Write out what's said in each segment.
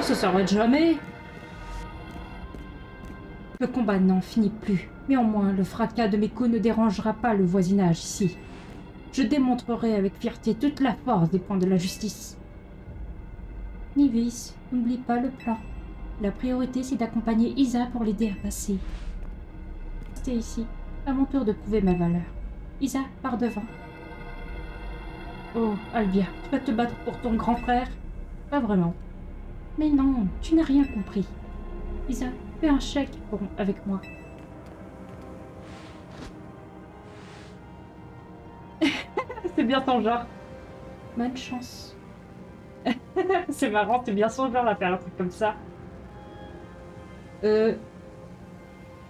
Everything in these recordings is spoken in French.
ça s'arrête jamais. Le combat n'en finit plus. Néanmoins, le fracas de mes coups ne dérangera pas le voisinage ici. Je démontrerai avec fierté toute la force des points de la justice. Nivis, n'oublie pas le plan. La priorité, c'est d'accompagner Isa pour l'aider à passer. Restez ici. À mon tour de prouver ma valeur. Isa, pars devant. Oh, Albia, tu vas te battre pour ton grand frère? Pas vraiment. Mais non, tu n'as rien compris. Isa, fais un chèque avec moi. C'est bien ton genre. Bonne chance. C'est marrant, c'est bien son genre à faire un truc comme ça.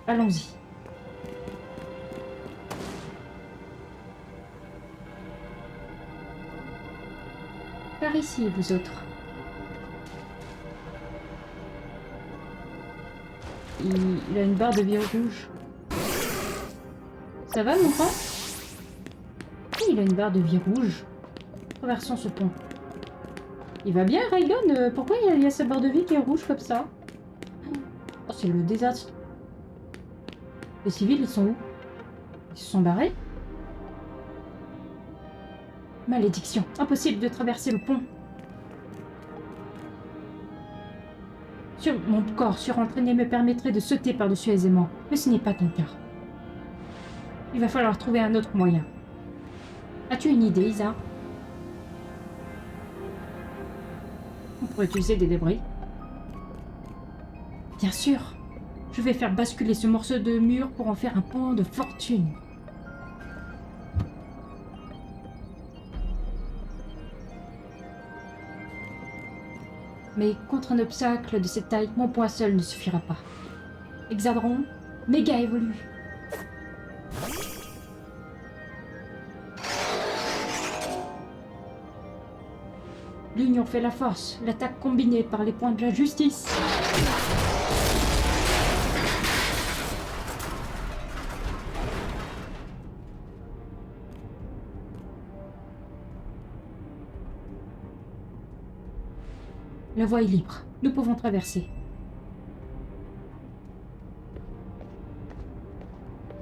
Allons-y. Par ici, vous autres. Il a une barre de vie rouge. Ça va, mon grand? Il a une barre de vie rouge. Traversons ce pont. Il va bien, Raiden? Pourquoi il y a sa barre de vie qui est rouge comme ça? Oh, c'est le désastre. Les civils, ils sont où? Ils se sont barrés? Malédiction. Impossible de traverser le pont. Mon corps surentraîné me permettrait de sauter par-dessus aisément, mais ce n'est pas ton cas. Il va falloir trouver un autre moyen. As-tu une idée, Isa? On pourrait utiliser des débris. Bien sûr. Je vais faire basculer ce morceau de mur pour en faire un pont de fortune. Mais contre un obstacle de cette taille, mon poing seul ne suffira pas. Hexadron, méga évolue. L'union fait la force, l'attaque combinée par les points de la justice. La voie est libre. Nous pouvons traverser.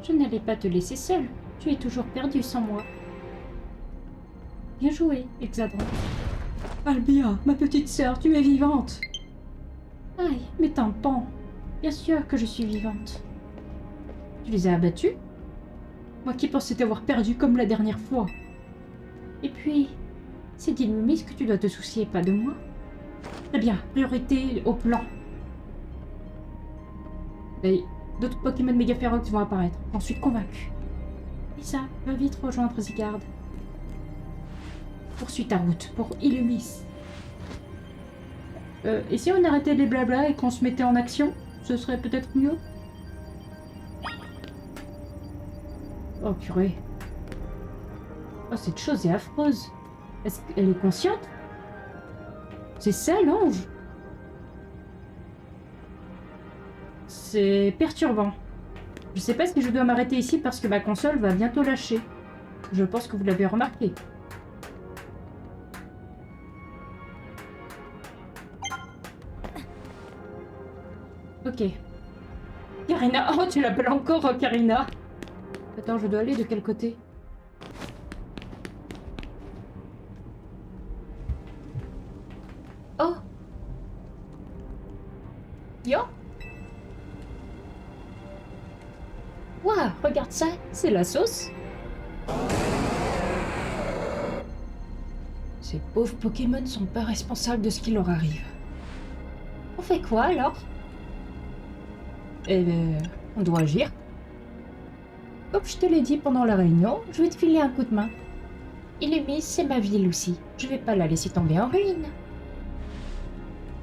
Je n'allais pas te laisser seule. Tu es toujours perdu sans moi. Bien joué, Hexadron. Albia, ma petite sœur, tu es vivante. Aïe, mes tympans. Bien sûr que je suis vivante. Tu les as abattus? Moi qui pensais t'avoir perdu comme la dernière fois. Et puis, c'est d'Illumis que tu dois te soucier, pas de moi. Très bien, priorité au plan. Et d'autres Pokémon méga féroces vont apparaître. J'en suis convaincue. Lisa, va vite rejoindre Zygarde. Poursuis ta route pour Illumis. Et si on arrêtait les blabla et qu'on se mettait en action? Ce serait peut-être mieux. Oh purée. Oh, cette chose est affreuse. Est-ce qu'elle est consciente? C'est ça, l'ange? C'est perturbant. Je sais pas si je dois m'arrêter ici parce que ma console va bientôt lâcher. Je pense que vous l'avez remarqué. Ok. Karina. Oh, tu l'appelles encore Karina. Attends, je dois aller de quel côté? Oh. Yo. Waouh, regarde ça, c'est la sauce. Ces pauvres Pokémon sont pas responsables de ce qui leur arrive. On fait quoi alors? Eh ben, on doit agir. Comme je te l'ai dit pendant la réunion, je vais te filer un coup de main. Illumis, c'est ma ville aussi. Je vais pas la laisser tomber en ruine.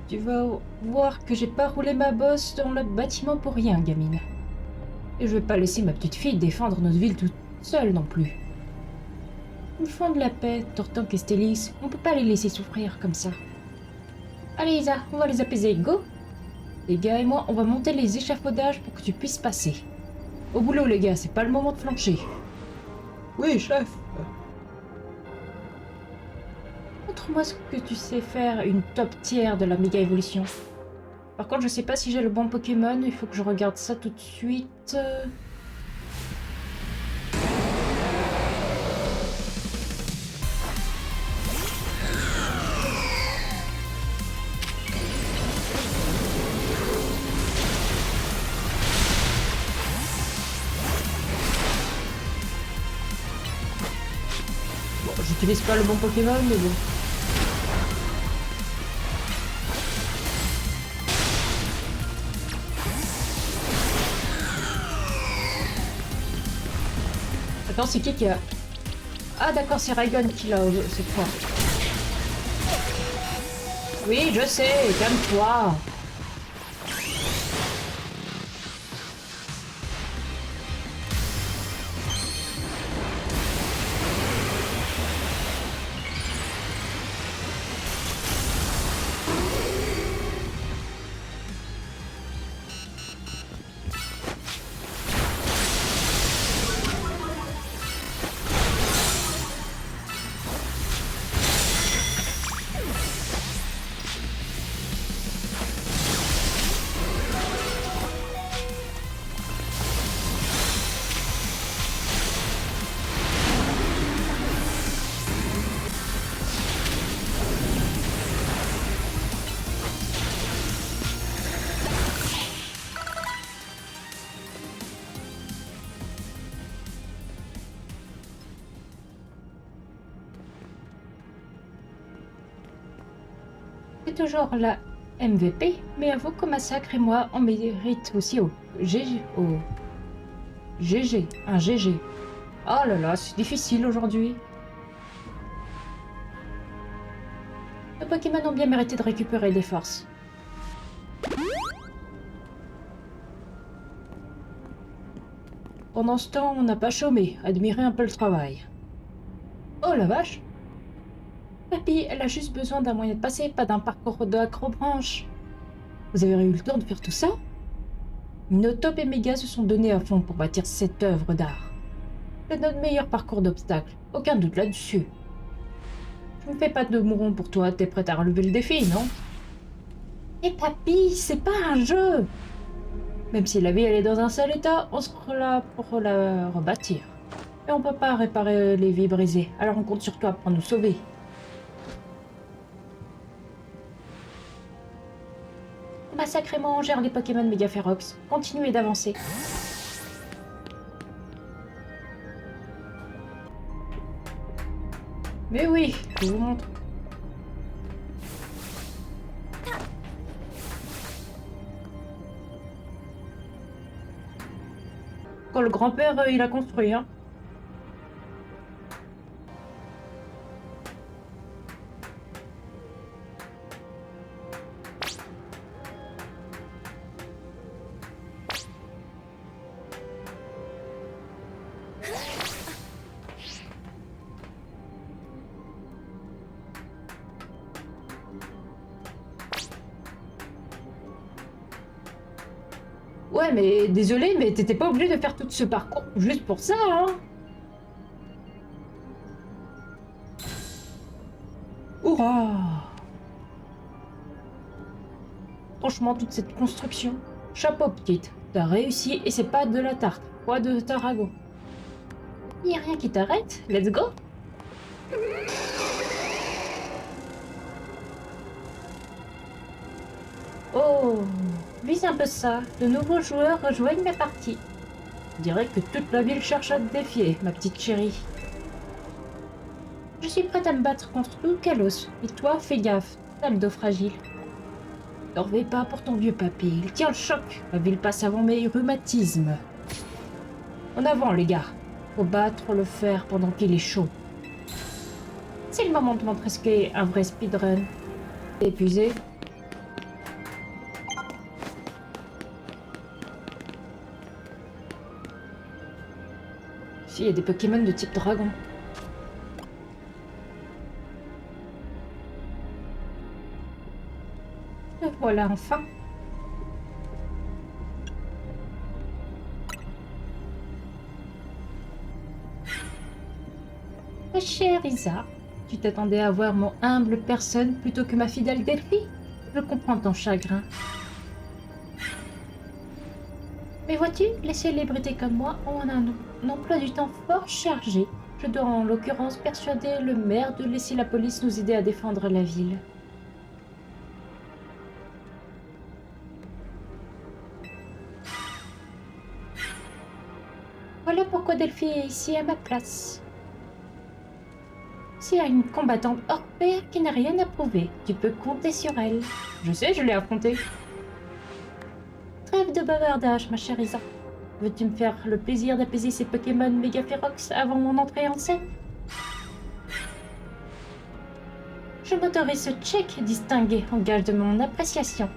Tu vas voir que j'ai pas roulé ma bosse dans le bâtiment pour rien, gamine. Et je vais pas laisser ma petite fille défendre notre ville toute seule non plus. Ils me font de la paix, Tortank et Stelis. On peut pas les laisser souffrir comme ça. Allez Isa, on va les apaiser, go! Les gars et moi, on va monter les échafaudages pour que tu puisses passer. Au boulot les gars, c'est pas le moment de flancher. Oui, chef. Montre-moi ce que tu sais faire, une top tier de la méga évolution. Par contre, je sais pas si j'ai le bon Pokémon, il faut que je regarde ça tout de suite. Bon, j'utilise pas le bon Pokémon, mais bon. Attends, c'est qui a... Ah d'accord, c'est Raygon qui l'a cette fois. Oui, je sais, calme-toi. C'est toujours la MVP, mais avoue que Massacre et moi, on mérite aussi au GG. Au GG. Un GG. Oh là là, c'est difficile aujourd'hui. Les Pokémon ont bien mérité de récupérer des forces. Pendant ce temps, on n'a pas chômé. Admirez un peu le travail. Oh la vache! Papy, elle a juste besoin d'un moyen de passer, pas d'un parcours de acrobranche. Vous avez eu le temps de faire tout ça? Minotop et Méga se sont donnés à fond pour bâtir cette œuvre d'art. C'est notre meilleur parcours d'obstacles, aucun doute là-dessus. Je ne fais pas de mouron pour toi, t'es prête à relever le défi, non? Eh papy, c'est pas un jeu! Même si la vie elle est dans un sale état, on sera là pour la rebâtir. Et on peut pas réparer les vies brisées, alors on compte sur toi pour nous sauver. Sacrément, on gère les Pokémon Méga Ferox. Continuez d'avancer. Mais oui, je vous montre. Quand le grand-père, il a construit, hein. Ouais, mais désolé, mais t'étais pas obligé de faire tout ce parcours juste pour ça, hein. Hurrah! Franchement, toute cette construction. Chapeau, petite. T'as réussi et c'est pas de la tarte. Quoi de Tarago? Y a rien qui t'arrête. Let's go! Oh! Vise un peu ça. De nouveaux joueurs rejoignent la partie. Je dirais que toute la ville cherche à te défier, ma petite chérie. Je suis prête à me battre contre tout Kalos. Et toi, fais gaffe. T'as le dos fragile. T'en reviens pas pour ton vieux papy. Il tient le choc. La ville passe avant mes rhumatismes. En avant, les gars. Faut battre le fer pendant qu'il est chaud. C'est le moment de montrer ce qu'est un vrai speedrun. T'es épuisé? Si, il y a des Pokémon de type dragon. Et voilà, enfin. Ma chère Isa, Tu t'attendais à voir mon humble personne plutôt que ma fidèle Delphi? Je comprends ton chagrin. Mais vois-tu, les célébrités comme moi ont un emploi du temps fort chargé. Je dois en l'occurrence persuader le maire de laisser la police nous aider à défendre la ville. Voilà pourquoi Delphi est ici à ma place. C'est une combattante hors pair qui n'a rien à prouver. Tu peux compter sur elle. Je sais, je l'ai affrontée. Trêve de bavardage, ma chère Isa. Veux-tu me faire le plaisir d'apaiser ces Pokémon méga férox avant mon entrée en scène? Je m'autorise ce check distingué en gage de mon appréciation.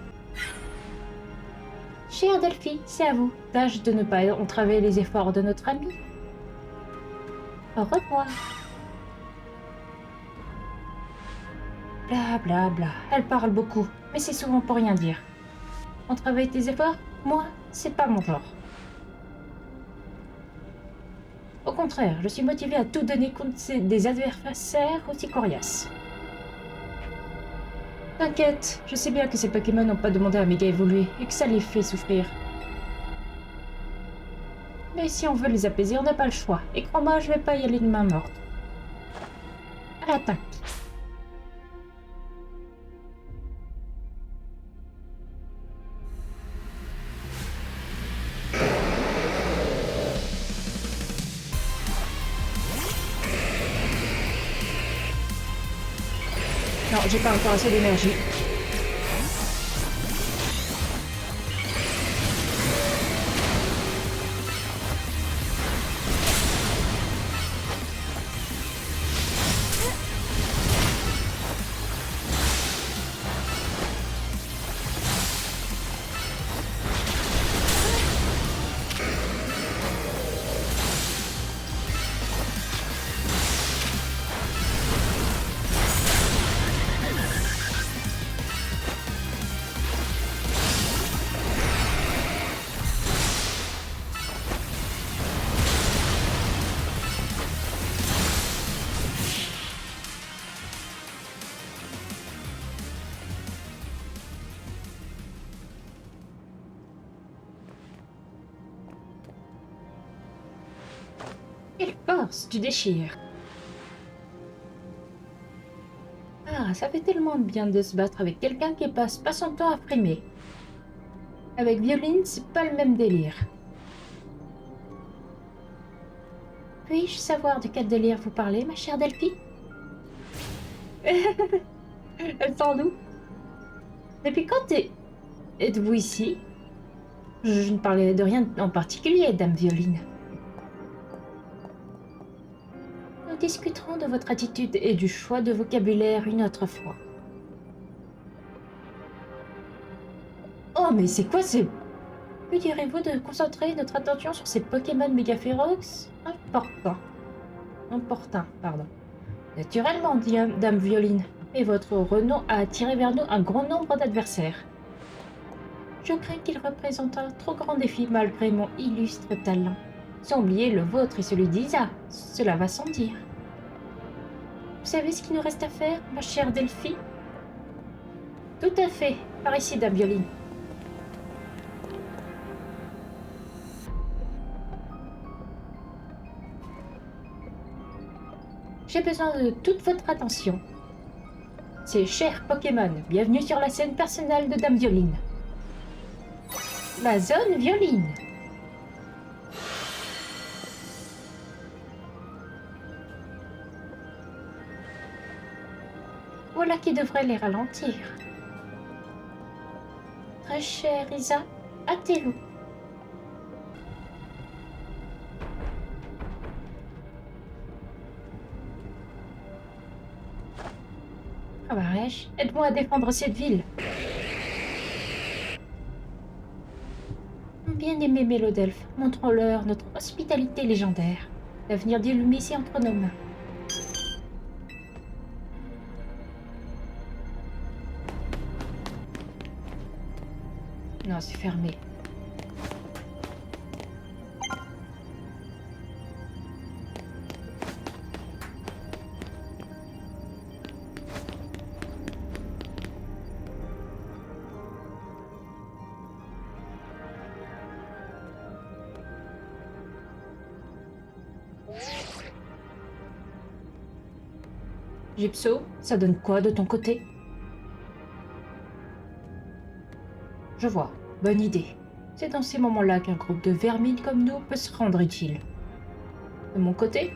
Chère Delphi, c'est à vous. Tâche de ne pas entraver les efforts de notre ami. Au revoir. Bla bla bla. Elle parle beaucoup, mais c'est souvent pour rien dire. Entraver tes efforts? Moi, c'est pas mon genre. Au contraire, je suis motivée à tout donner contre des adversaires aussi coriaces. T'inquiète, je sais bien que ces Pokémon n'ont pas demandé à méga évoluer et que ça les fait souffrir. Mais si on veut les apaiser, on n'a pas le choix. Et crois-moi, je vais pas y aller de main morte. À l'attaque. Non, j'ai pas encore assez d'énergie. Quelle force, tu déchires. Ah, ça fait tellement de bien de se battre avec quelqu'un qui passe pas son temps à frimer. Avec Violine, c'est pas le même délire. Puis-je savoir de quel délire vous parlez, ma chère Delphi? Elle sort d'où? Depuis quand êtes-vous ici? Je ne parlais de rien en particulier, Dame Violine. Nous discuterons de votre attitude et du choix de vocabulaire une autre fois. Oh, mais c'est quoi ces... Que direz-vous de concentrer notre attention sur ces Pokémon méga férox? Important, pardon. Naturellement, dit Dame Violine, et votre renom a attiré vers nous un grand nombre d'adversaires. Je crains qu'il représente un trop grand défi malgré mon illustre talent. Sans oublier le vôtre et celui d'Isa, cela va sans dire. Vous savez ce qu'il nous reste à faire, ma chère Delphi? Tout à fait, par ici, Dame Violine. J'ai besoin de toute votre attention. C'est cher Pokémon, bienvenue sur la scène personnelle de Dame Violine. La zone Violine. Voilà qui devrait les ralentir. Très chère Isa, hâtez-vous. Avarèche, aide-moi à défendre cette ville. Bien-aimé Mélodelphe, montrons-leur notre hospitalité légendaire. L'avenir d'Illumie est entre nos mains. Non, c'est fermé. Gypso, ça donne quoi de ton côté? Je vois. Bonne idée. C'est dans ces moments-là qu'un groupe de vermines comme nous peut se rendre utile. De mon côté,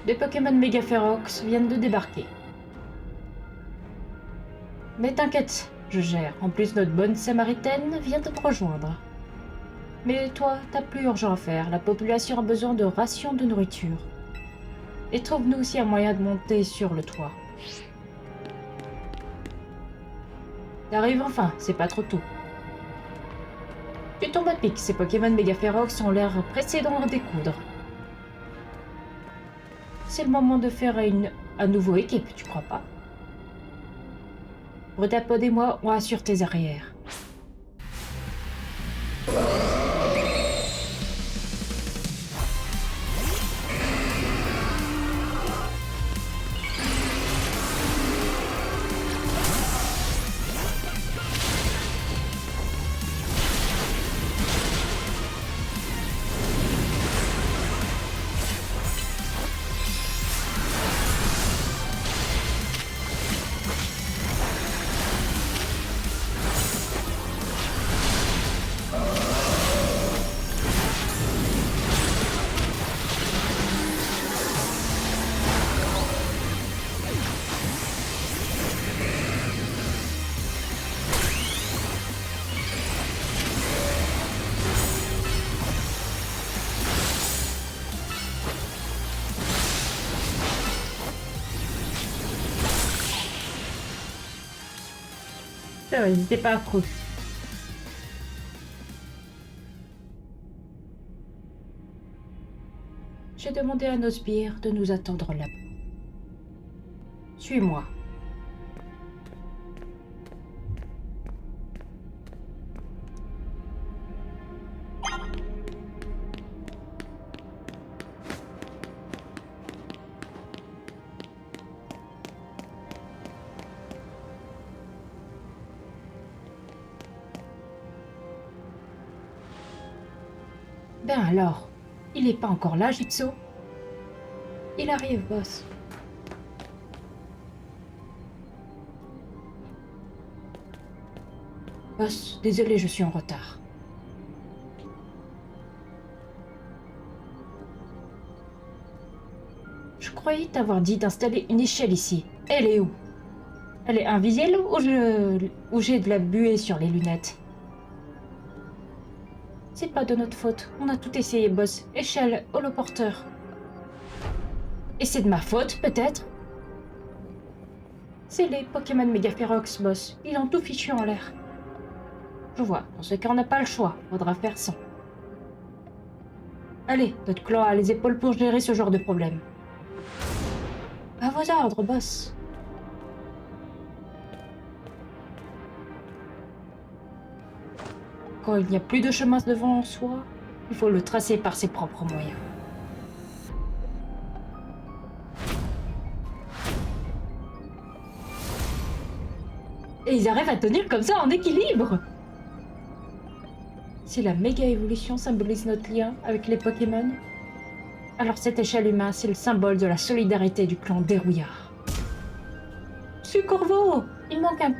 des Pokémon Méga Ferox viennent de débarquer. Mais t'inquiète, je gère. En plus, notre bonne Samaritaine vient de me rejoindre. Mais toi, t'as plus urgent à faire. La population a besoin de rations de nourriture. Et trouve-nous aussi un moyen de monter sur le toit. T'arrives enfin, c'est pas trop tôt. Tu tombes à pic, ces Pokémon Méga Ferox ont l'air pressés d'en découdre. C'est le moment de faire à nouveau équipe, tu crois pas? Brutapod et moi, on assure tes arrières. Ça va, n'hésitez pas à creux. J'ai demandé à nos sbires de nous attendre là. Suis-moi. Ben alors, il n'est pas encore là, Gypso? Il arrive, boss. Boss, désolé, je suis en retard. Je croyais t'avoir dit d'installer une échelle ici. Elle est où? Elle est invisible ou j'ai de la buée sur les lunettes? C'est pas de notre faute. On a tout essayé, boss. Échelle, holoporteur. Et c'est de ma faute, peut-être? C'est les Pokémon Méga Ferox, boss. Ils ont tout fichu en l'air. Je vois. Dans ce cas, on n'a pas le choix. Faudra faire sans. Allez, notre clan a les épaules pour gérer ce genre de problème. À vos ordres, boss. Quand il n'y a plus de chemin devant soi, il faut le tracer par ses propres moyens. Et ils arrivent à tenir comme ça en équilibre! Si la méga évolution symbolise notre lien avec les Pokémon, alors cette échelle humaine, c'est le symbole de la solidarité du clan Dérouillard. Monsieur Corvo! Il manque un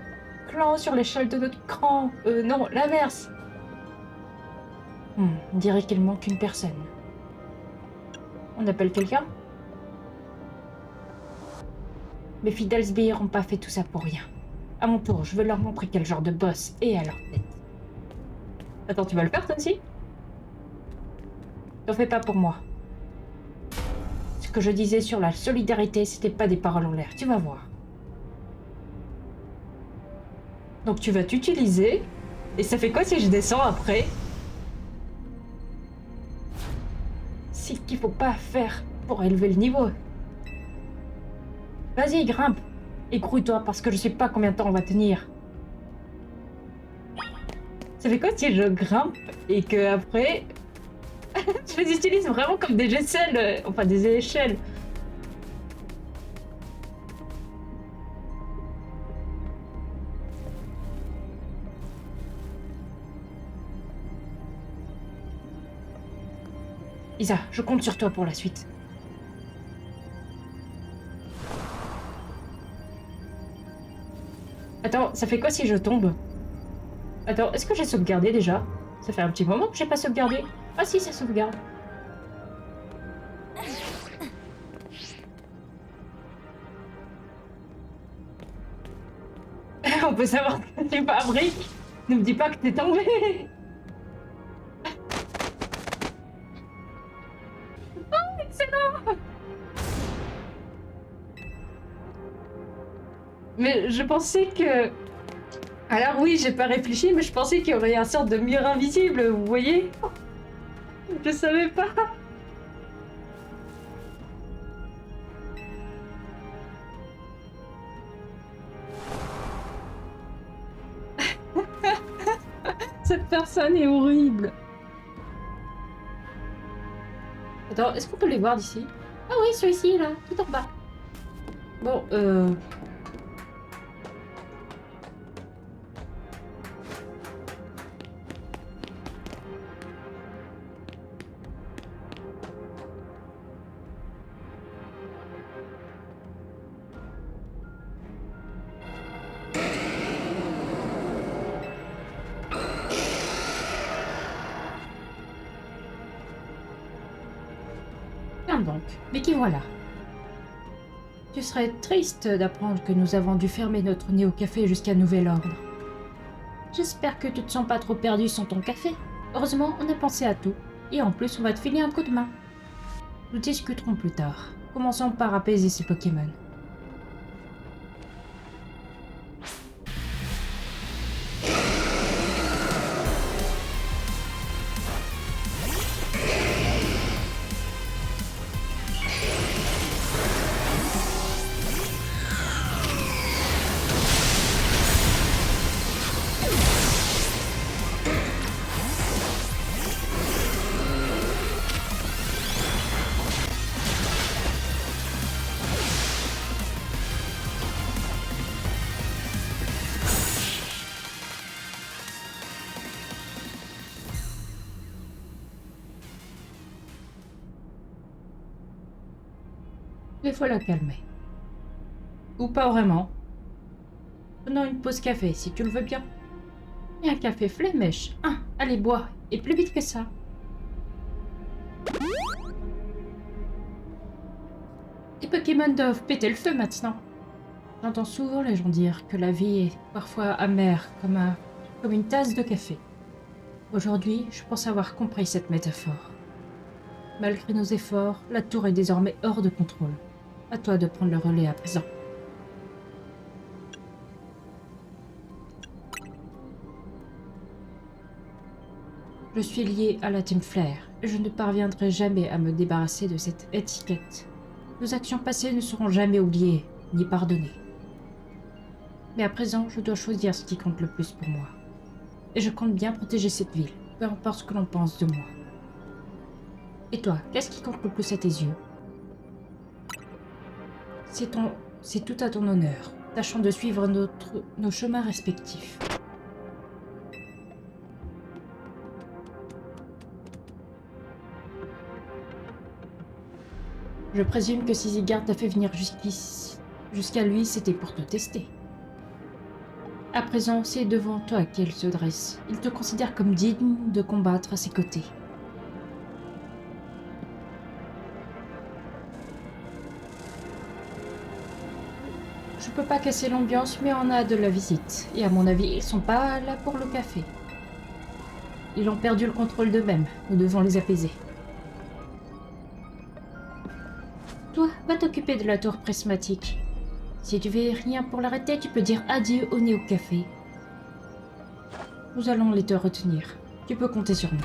clan sur l'échelle de notre clan. Non, l'inverse. On dirait qu'il manque une personne. On appelle quelqu'un? Mes fidèles sbires n'ont pas fait tout ça pour rien. À mon tour, je veux leur montrer quel genre de boss est à leur tête. Attends, tu vas le faire toi aussi? T'en fais pas pour moi. Ce que je disais sur la solidarité, c'était pas des paroles en l'air, tu vas voir. Donc tu vas t'utiliser, et ça fait quoi si je descends après? C'est ce qu'il faut pas faire pour élever le niveau. Vas-y, grimpe. Et grouille-toi parce que je sais pas combien de temps on va tenir. Ça fait quoi si je grimpe et que après je les utilise vraiment comme des échelles, enfin des échelles. Isa, je compte sur toi pour la suite. Attends, ça fait quoi si je tombe? Attends, est-ce que j'ai sauvegardé déjà? Ça fait un petit moment que j'ai pas sauvegardé. Ah si, ça sauvegarde. On peut savoir que t'es pas abri. Ne me dis pas que t'es tombé. Excellent. Mais je pensais que... Alors oui, j'ai pas réfléchi, mais je pensais qu'il y aurait un sorte de mur invisible, vous voyez? Je savais pas. Cette personne est horrible. Attends, est-ce qu'on peut les voir d'ici? Ah oui, celui-ci, là, tout en bas. Bon, Tiens donc, mais qui voilà. Tu serais triste d'apprendre que nous avons dû fermer notre néo-café jusqu'à nouvel ordre. J'espère que tu te sens pas trop perdu sans ton café. Heureusement, on a pensé à tout. Et en plus, on va te filer un coup de main. Nous discuterons plus tard. Commençons par apaiser ces Pokémon. Les voilà calmés. Ou pas vraiment. Prenons une pause café, si tu le veux bien. Et un café flémèche. Allez, bois. Et plus vite que ça. Les Pokémon doivent péter le feu maintenant. J'entends souvent les gens dire que la vie est parfois amère comme une tasse de café. Aujourd'hui, je pense avoir compris cette métaphore. Malgré nos efforts, la tour est désormais hors de contrôle. À toi de prendre le relais à présent. Je suis lié à la Team Flare et je ne parviendrai jamais à me débarrasser de cette étiquette. Nos actions passées ne seront jamais oubliées, ni pardonnées. Mais à présent, je dois choisir ce qui compte le plus pour moi. Et je compte bien protéger cette ville, peu importe ce que l'on pense de moi. Et toi, qu'est-ce qui compte le plus à tes yeux? C'est tout à ton honneur. Tâchons de suivre nos chemins respectifs. Je présume que si Zygarde t'a fait venir jusqu'à lui, c'était pour te tester. À présent, c'est devant toi qu'elle se dresse. Il te considère comme digne de combattre à ses côtés. Je peux pas casser l'ambiance, mais on a de la visite. Et à mon avis, ils sont pas là pour le café. Ils ont perdu le contrôle d'eux-mêmes. Nous devons les apaiser. Toi, va t'occuper de la tour prismatique. Si tu fais rien pour l'arrêter, tu peux dire adieu au néo-café. Nous allons les te retenir. Tu peux compter sur nous.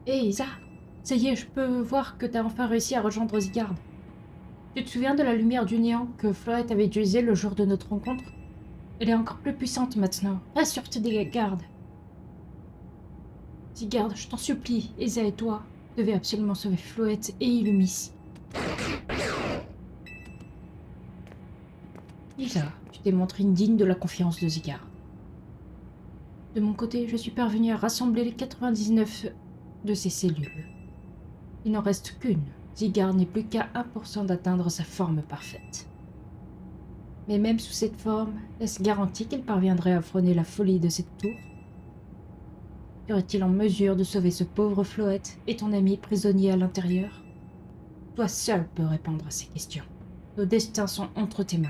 Hé Isa, ça y est, je peux voir que t'as enfin réussi à rejoindre Zygarde. Tu te souviens de la lumière du néant que Floette avait utilisée le jour de notre rencontre? Elle est encore plus puissante maintenant. Rassure tes gardes. Zygarde, je t'en supplie, Isa et toi devez absolument sauver Floette et Illumis. Isa, tu t'es montré indigne de la confiance de Zygarde. De mon côté, je suis parvenu à rassembler les 99 de ces cellules. Il n'en reste qu'une. Zygarde n'est plus qu'à 1% d'atteindre sa forme parfaite. Mais même sous cette forme, est-ce garanti qu'elle parviendrait à frôner la folie de cette tour? Serait-il en mesure de sauver ce pauvre Floette et ton ami prisonnier à l'intérieur? Toi seul peux répondre à ces questions. Nos destins sont entre tes mains.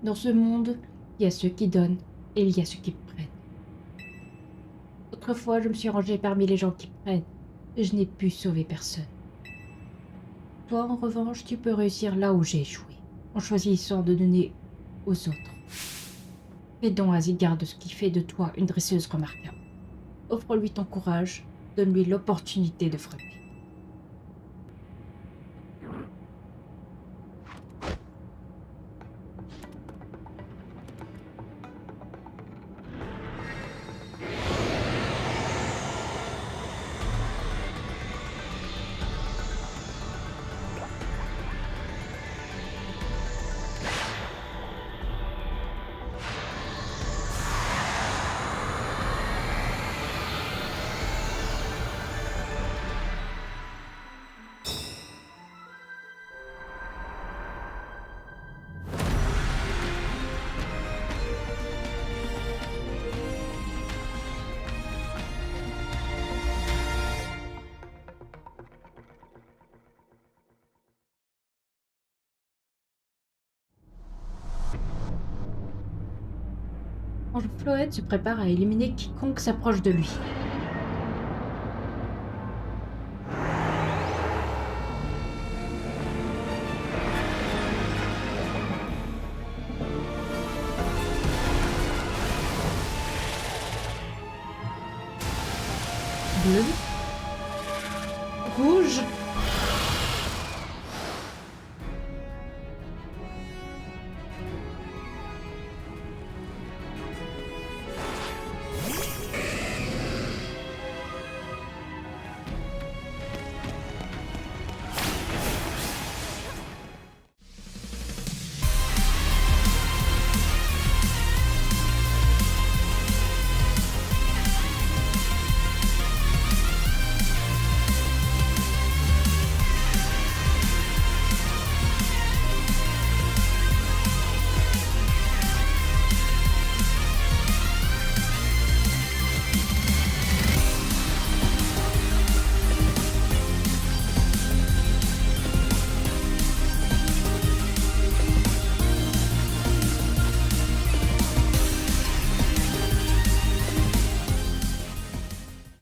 Dans ce monde, il y a ceux qui donnent et il y a ceux qui prennent. Autrefois, je me suis rangée parmi les gens qui prennent et je n'ai pu sauver personne. Toi, en revanche, tu peux réussir là où j'ai échoué, en choisissant de donner aux autres. Fais donc à Zygarde ce qui fait de toi une dresseuse remarquable. Offre-lui ton courage, donne-lui l'opportunité de frapper. Ange Floette se prépare à éliminer quiconque s'approche de lui. Bleu, rouge,